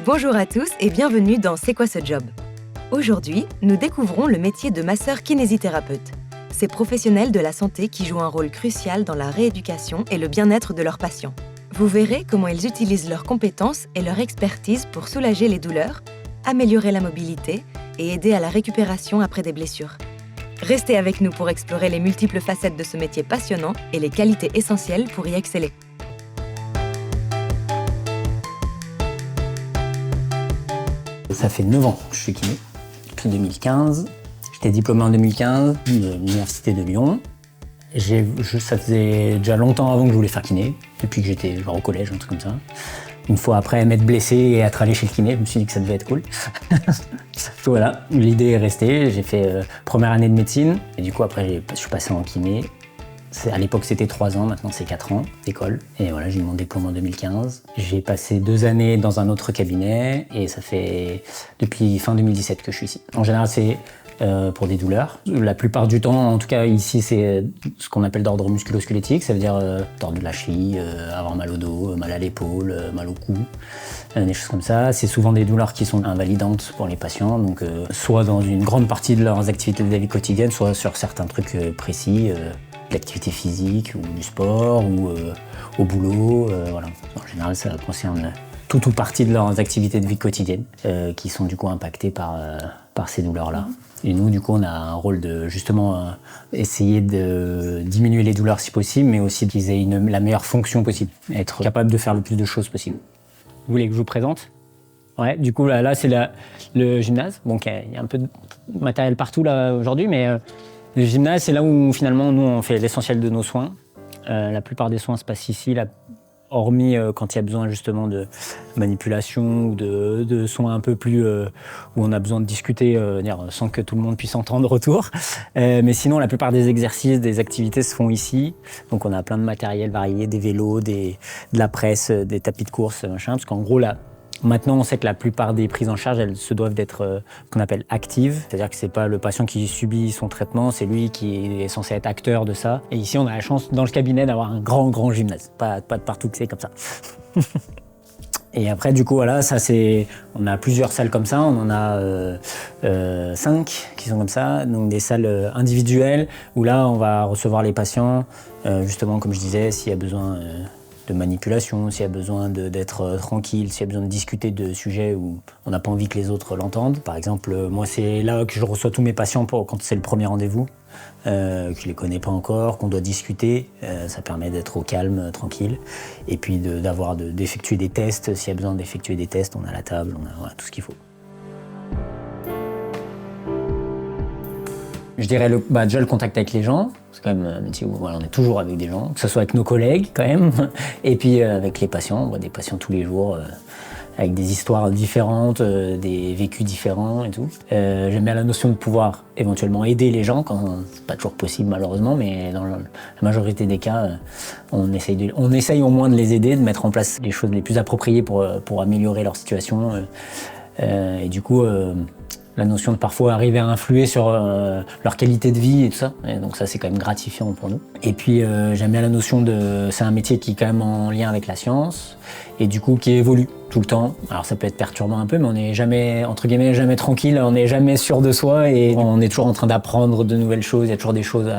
Bonjour à tous et bienvenue dans C'est quoi ce job? Aujourd'hui, nous découvrons le métier de masseur kinésithérapeute. Ces professionnels de la santé qui jouent un rôle crucial dans la rééducation et le bien-être de leurs patients. Vous verrez comment ils utilisent leurs compétences et leur expertise pour soulager les douleurs, améliorer la mobilité et aider à la récupération après des blessures. Restez avec nous pour explorer les multiples facettes de ce métier passionnant et les qualités essentielles pour y exceller. Ça fait 9 ans que je suis kiné, depuis 2015. J'étais diplômé en 2015 de l'Université de Lyon. Ça faisait déjà longtemps avant que je voulais faire kiné, depuis que j'étais au collège, un truc comme ça. Une fois après m'être blessé et être allé chez le kiné, je me suis dit que ça devait être cool. Voilà, l'idée est restée. J'ai fait première année de médecine et du coup après je suis passé en kiné. À l'époque c'était 3 ans, maintenant c'est 4 ans d'école. Et voilà, j'ai eu mon diplôme en 2015. J'ai passé 2 années dans un autre cabinet et ça fait depuis fin 2017 que je suis ici. En général c'est pour des douleurs. La plupart du temps, en tout cas ici, c'est ce qu'on appelle d'ordre musculo-squelettique, ça veut dire tordre de la cheville, avoir mal au dos, mal à l'épaule, mal au cou, des choses comme ça. C'est souvent des douleurs qui sont invalidantes pour les patients, donc soit dans une grande partie de leurs activités de la vie quotidienne, soit sur certains trucs précis, de l'activité physique ou du sport ou au boulot. Voilà. En général, ça concerne toute ou partie de leurs activités de vie quotidienne qui sont du coup impactées par ces douleurs-là. Et nous, du coup, on a un rôle de justement essayer de diminuer les douleurs si possible, mais aussi qu'ils aient la meilleure fonction possible, être capable de faire le plus de choses possible. Vous voulez que je vous présente? Ouais, du coup, là c'est le gymnase. Bon, il y a un peu de matériel partout là aujourd'hui, mais le gymnase, c'est là où finalement nous on fait l'essentiel de nos soins. La plupart des soins se passent ici, là, hormis quand il y a besoin justement de manipulation ou de soins un peu plus où on a besoin de discuter sans que tout le monde puisse entendre autour. Mais sinon, la plupart des exercices, des activités se font ici. Donc on a plein de matériel varié, des vélos, de la presse, des tapis de course, machin. Parce qu'en gros, là, maintenant, on sait que la plupart des prises en charge, elles se doivent d'être ce qu'on appelle actives. C'est-à-dire que c'est pas le patient qui subit son traitement, c'est lui qui est censé être acteur de ça. Et ici, on a la chance, dans le cabinet, d'avoir un grand gymnase. Pas de partout que c'est comme ça. Et après, du coup, voilà, on a plusieurs salles comme ça. On en a 5 qui sont comme ça. Donc des salles individuelles où là, on va recevoir les patients. Justement, comme je disais, s'il y a besoin de manipulation, s'il y a besoin d'être tranquille, s'il y a besoin de discuter de sujets où on n'a pas envie que les autres l'entendent. Par exemple, moi, c'est là que je reçois tous mes patients quand c'est le premier rendez-vous, que je ne les connais pas encore, qu'on doit discuter. Ça permet d'être au calme, tranquille. Et puis d'effectuer des tests. S'il y a besoin d'effectuer des tests, on a la table, on a voilà, tout ce qu'il faut. Je dirais déjà le contact avec les gens. C'est quand même un métier où voilà, on est toujours avec des gens, que ce soit avec nos collègues quand même, et puis avec les patients. On voit des patients tous les jours avec des histoires différentes, des vécus différents et tout. J'aime bien la notion de pouvoir éventuellement aider les gens, quand c'est pas toujours possible malheureusement, mais dans la majorité des cas, on essaye au moins de les aider, de mettre en place les choses les plus appropriées pour améliorer leur situation. Et du coup, la notion de parfois arriver à influer sur leur qualité de vie et tout ça. Et donc ça, c'est quand même gratifiant pour nous. Et puis j'aime bien la notion c'est un métier qui est quand même en lien avec la science et du coup qui évolue tout le temps. Alors ça peut être perturbant un peu, mais on n'est jamais, entre guillemets, jamais tranquille, on n'est jamais sûr de soi et on est toujours en train d'apprendre de nouvelles choses. Il y a toujours des choses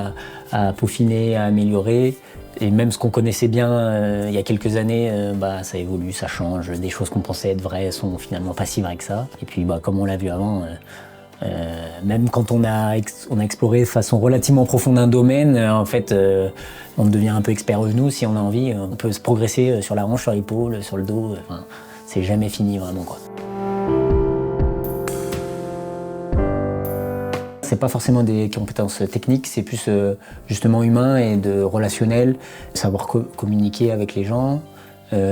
à peaufiner, à améliorer. Et même ce qu'on connaissait bien il y a quelques années, ça évolue, ça change. Des choses qu'on pensait être vraies sont finalement pas si vraies que ça. Et puis, comme on l'a vu avant, même quand on a exploré de façon relativement profonde un domaine, en fait, on devient un peu expert nous si on a envie. On peut se progresser sur la hanche, sur l'épaule, sur le dos. C'est jamais fini vraiment, quoi. C'est pas forcément des compétences techniques, c'est plus justement humain et de relationnel, savoir communiquer avec les gens,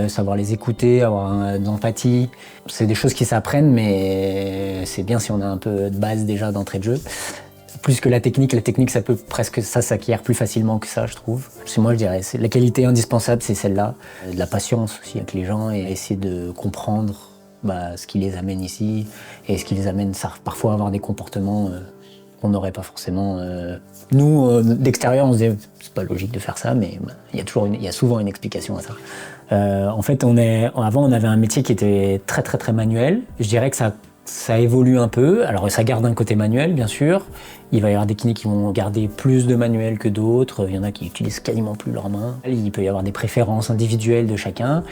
savoir les écouter, avoir de l'empathie. C'est des choses qui s'apprennent, mais c'est bien si on a un peu de base déjà d'entrée de jeu. Plus que la technique ça peut presque s'acquiert plus facilement que ça, je trouve. Moi, je dirais, la qualité indispensable, c'est celle-là. De la patience aussi avec les gens et essayer de comprendre ce qui les amène ici et ce qui les amène parfois à avoir des comportements qu'on n'aurait pas forcément. Nous, d'extérieur, on se disait c'est pas logique de faire ça, mais il y a souvent une explication à ça. En fait, avant, on avait un métier qui était très très très manuel. Je dirais que ça évolue un peu. Alors, ça garde un côté manuel, bien sûr. Il va y avoir des kinés qui vont garder plus de manuel que d'autres. Il y en a qui utilisent quasiment plus leurs mains. Il peut y avoir des préférences individuelles de chacun.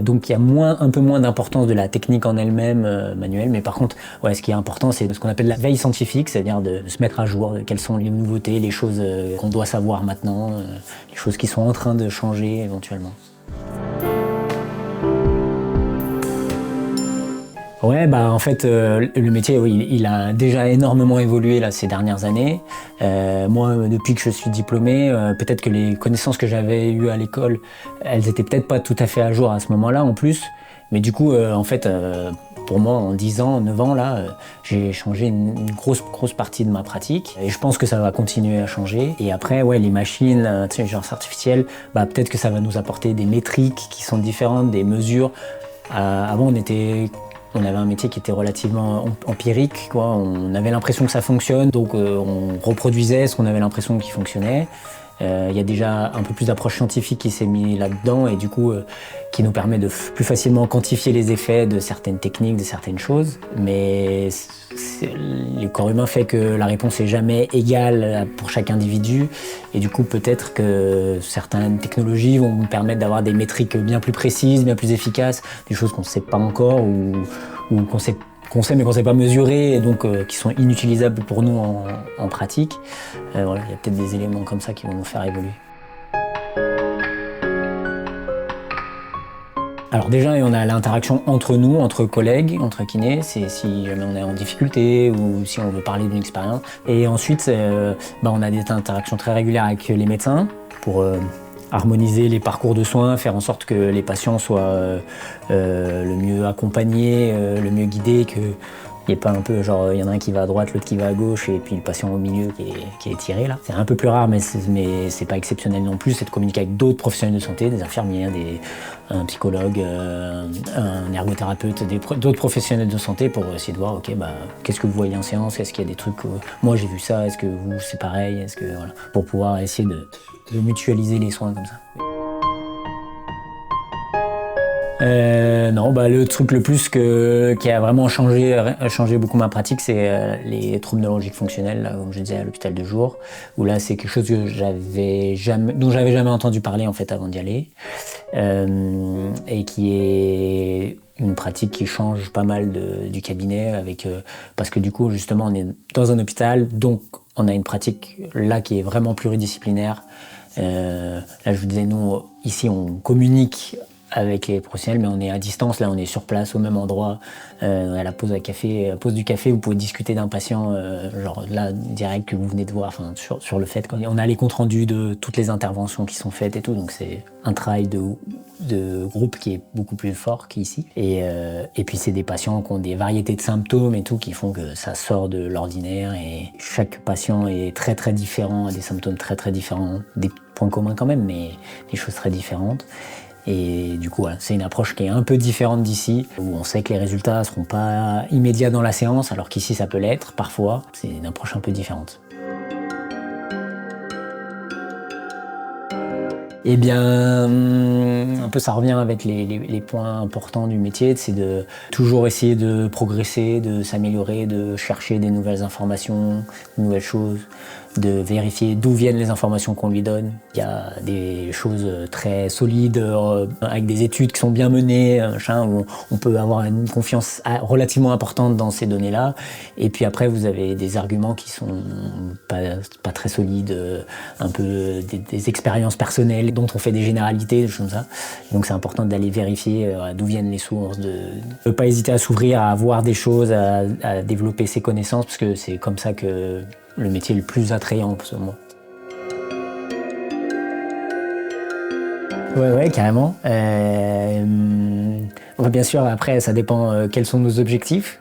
Donc, il y a un peu moins d'importance de la technique en elle-même manuelle. Mais par contre, ce qui est important, c'est ce qu'on appelle la veille scientifique, c'est-à-dire de se mettre à jour de quelles sont les nouveautés, les choses qu'on doit savoir maintenant, les choses qui sont en train de changer éventuellement. Ouais, en fait, le métier, oui, il a déjà énormément évolué là, ces dernières années. Moi, depuis que je suis diplômé, peut-être que les connaissances que j'avais eues à l'école, elles étaient peut-être pas tout à fait à jour à ce moment-là en plus. Mais du coup, en fait, pour moi, en 10 ans, 9 ans, là, j'ai changé une grosse partie de ma pratique. Et je pense que ça va continuer à changer. Et après, les machines, l'intelligence artificielle, peut-être que ça va nous apporter des métriques qui sont différentes, des mesures. Avant, on avait un métier qui était relativement empirique, quoi. On avait l'impression que ça fonctionne, donc on reproduisait ce qu'on avait l'impression qu'il fonctionnait. Il y a déjà un peu plus d'approche scientifique qui s'est mis là-dedans et du coup qui nous permet de plus facilement quantifier les effets de certaines techniques, de certaines choses. Mais le corps humain fait que la réponse n'est jamais égale pour chaque individu et du coup peut-être que certaines technologies vont nous permettre d'avoir des métriques bien plus précises, bien plus efficaces, des choses qu'on ne sait pas encore ou qu'on sait mais qu'on ne sait pas mesurer et donc qui sont inutilisables pour nous en pratique. Il y a peut-être des éléments comme ça qui vont nous faire évoluer. Alors déjà, on a l'interaction entre nous, entre collègues, entre kinés, c'est si jamais on est en difficulté ou si on veut parler d'une expérience. Et ensuite, on a des interactions très régulières avec les médecins pour harmoniser les parcours de soins, faire en sorte que les patients soient le mieux accompagnés, le mieux guidés, qu'il n'y ait pas un peu genre il y en a un qui va à droite, l'autre qui va à gauche et puis le patient au milieu qui est tiré là. C'est un peu plus rare mais c'est pas exceptionnel non plus, c'est de communiquer avec d'autres professionnels de santé, des infirmières, un psychologue, un ergothérapeute, d'autres professionnels de santé pour essayer de voir qu'est-ce que vous voyez en séance, est-ce qu'il y a des trucs, moi j'ai vu ça, est-ce que vous c'est pareil, pour pouvoir essayer de mutualiser les soins comme ça. Non, le truc le plus qui a vraiment changé beaucoup ma pratique, c'est les troubles neurologiques fonctionnels, là, comme je disais à l'hôpital de jour, où là c'est quelque chose dont j'avais jamais entendu parler en fait avant d'y aller, et qui est une pratique qui change pas mal du cabinet parce que du coup justement on est dans un hôpital, donc on a une pratique là qui est vraiment pluridisciplinaire. Là je vous disais, nous ici on communique avec les professionnels, mais on est à distance, là on est sur place au même endroit, à la pause du café, vous pouvez discuter d'un patient, genre là direct que vous venez de voir, sur le fait qu'on a les comptes rendus de toutes les interventions qui sont faites et tout, donc c'est un travail de groupe qui est beaucoup plus fort qu'ici. Et puis c'est des patients qui ont des variétés de symptômes et tout qui font que ça sort de l'ordinaire et chaque patient est très très différent, a des symptômes très très différents, des points communs quand même, mais des choses très différentes. Et du coup, c'est une approche qui est un peu différente d'ici, où on sait que les résultats ne seront pas immédiats dans la séance, alors qu'ici ça peut l'être parfois. C'est une approche un peu différente. Eh bien, un peu ça revient avec les points importants du métier, c'est de toujours essayer de progresser, de s'améliorer, de chercher des nouvelles informations, de nouvelles choses, de vérifier d'où viennent les informations qu'on lui donne. Il y a des choses très solides, avec des études qui sont bien menées, où on peut avoir une confiance relativement importante dans ces données-là. Et puis après, vous avez des arguments qui sont pas très solides, un peu des expériences personnelles dont on fait des généralités, des choses comme ça. Donc c'est important d'aller vérifier d'où viennent les sources, de ne pas hésiter à s'ouvrir, à voir des choses, à développer ses connaissances, parce que c'est comme ça que le métier est le plus attrayant pour moi. Ouais, carrément. Bien sûr, après, ça dépend quels sont nos objectifs.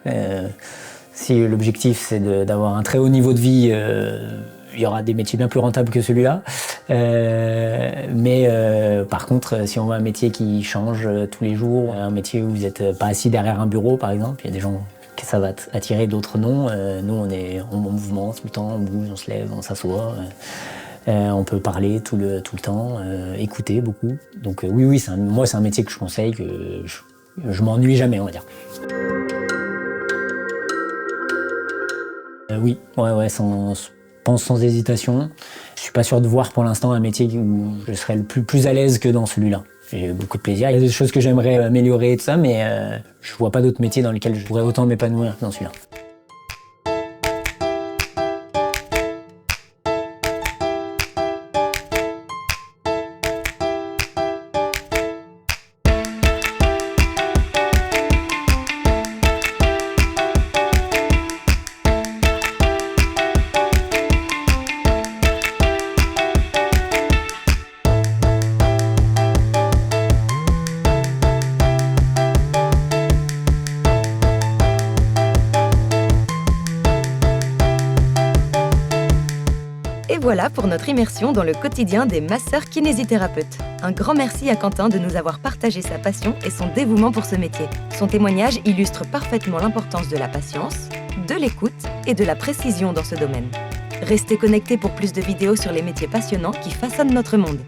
Si l'objectif, c'est d'avoir un très haut niveau de vie, il y aura des métiers bien plus rentables que celui-là. Mais par contre, si on veut un métier qui change tous les jours, un métier où vous n'êtes pas assis derrière un bureau, par exemple, il y a des gens que ça va attirer d'autres non. Nous, on est en mouvement tout le temps, on bouge, on se lève, on s'assoit. On peut parler tout le temps, écouter beaucoup. Donc oui, moi, c'est un métier que je conseille, que je m'ennuie jamais, on va dire. Oui, sans hésitation. Je suis pas sûr de voir pour l'instant un métier où je serais le plus à l'aise que dans celui-là. J'ai beaucoup de plaisir. Il y a des choses que j'aimerais améliorer et tout ça, mais je vois pas d'autres métiers dans lesquels je pourrais autant m'épanouir que dans celui-là. Et voilà pour notre immersion dans le quotidien des masseurs kinésithérapeutes. Un grand merci à Quentin de nous avoir partagé sa passion et son dévouement pour ce métier. Son témoignage illustre parfaitement l'importance de la patience, de l'écoute et de la précision dans ce domaine. Restez connectés pour plus de vidéos sur les métiers passionnants qui façonnent notre monde.